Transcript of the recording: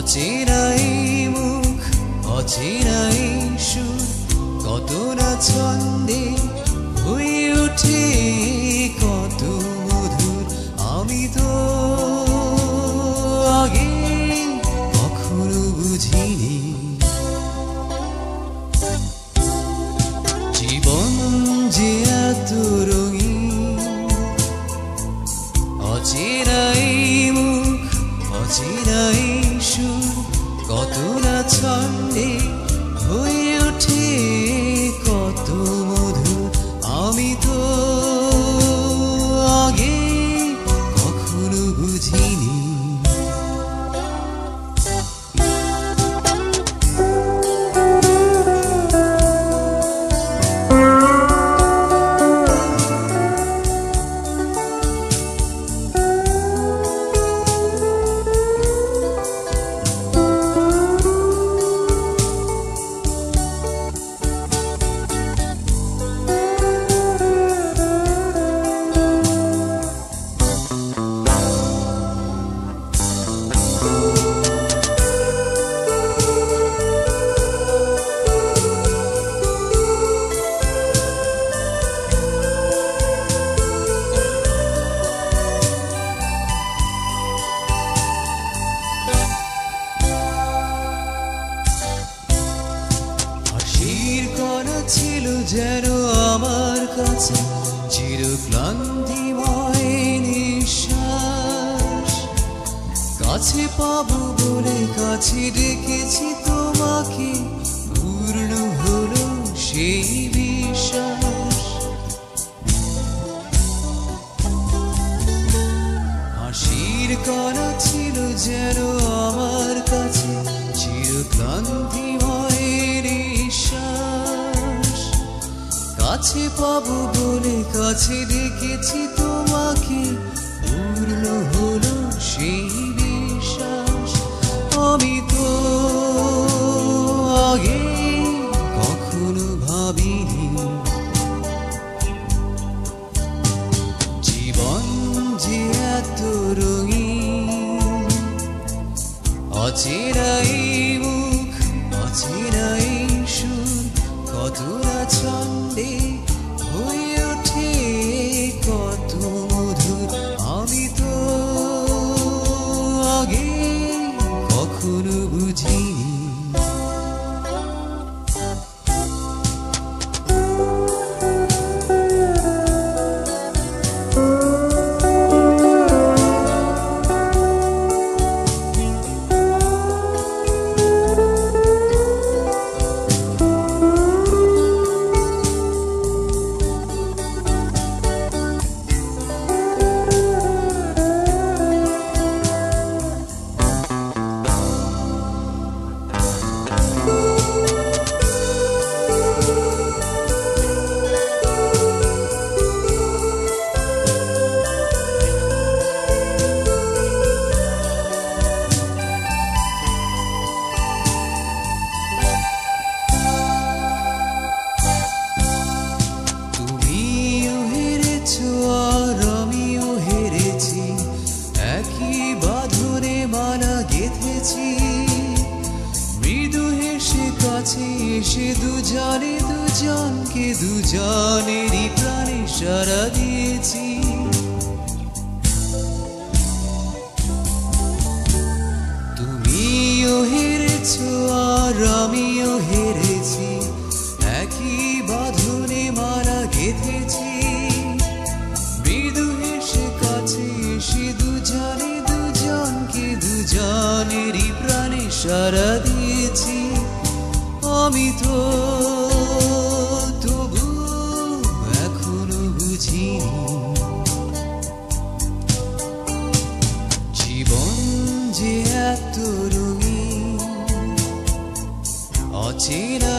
অচেনাই মুখ অচেনাই সুর কত না ছন্দে হয়ে ওঠে কত মধুর আমি তো আগে কখনো বুঝিনি জীবন যে এত রঙিন অচেনাই মুখ অচেনাই সুর কত না ছন্দে হয়ে ওঠে কত মধুর আমি তো আগে কখনো বুঝিনি ছিল যেন আমার কাছে চিরক্লান্তিময় নিঃশ্বাস কাছে পাবো বলে কাছে ডেকেছি তোমাকে পূর্ণ হলো সেই বিশ্বাস হাসির কণা ছিল যেন আমার কাছে চিরক্লান্তিময় নিঃশ্বাস কাছে পাবো বলে কাছে ডেকেছি তোমাকে পূর্ণ হলো সেই বিশ্বাস আমি তো আগে কখনো ভাবিনি জীবন যে এত রঙিন অচেনাই মুখ অচেনাই সুর কত না ছন্দে হয়ে ওঠে কত মধুর আমি তো আগে কখনো বুঝিনি মৃদু হেসে কাছে এসে দুজনে দুজনকে দুজনেরই প্রাণে সারা দিয়েছি তুমিও হেরেছো আর আমিও হেরেছি একই বাঁধনে মালা গেঁথেছি মৃদু হেসে কাছে এসে দুজনে দুজনকে দুজনেরই প্রাণে সারা দিয়েছি আমি তো তবু এখনো বুঝিনি জীবন যে এত রঙিন অচেনা